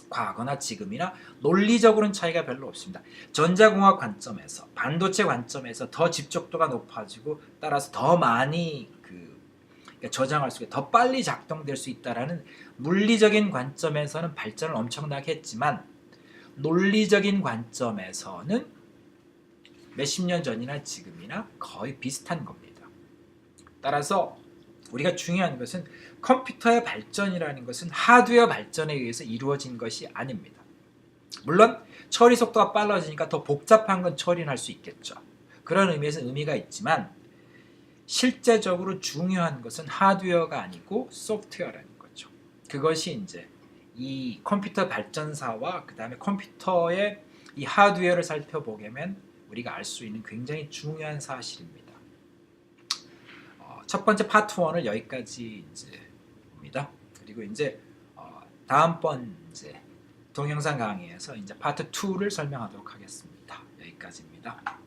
A: 과거나 지금이나 논리적으로는 차이가 별로 없습니다. 전자공학 관점에서, 반도체 관점에서 더 집적도가 높아지고 따라서 더 많이 저장할 수 있고 더 빨리 작동될 수 있다라는 물리적인 관점에서는 발전을 엄청나게 했지만 논리적인 관점에서는 몇십 년 전이나 지금이나 거의 비슷한 겁니다. 따라서 우리가 중요한 것은 컴퓨터의 발전이라는 것은 하드웨어 발전에 의해서 이루어진 것이 아닙니다. 물론 처리 속도가 빨라지니까 더 복잡한 건 처리할 수 있겠죠. 그런 의미에서 의미가 있지만 실제적으로 중요한 것은 하드웨어가 아니고 소프트웨어라는 거죠. 그것이 이제 이 컴퓨터 발전사와 그 다음에 컴퓨터의 이 하드웨어를 살펴보면 우리가 알 수 있는 굉장히 중요한 사실입니다. 첫 번째 파트 1을 여기까지 이제 봅니다. 그리고 이제 다음번 이제 동영상 강의에서 이제 파트 2를 설명하도록 하겠습니다. 여기까지입니다.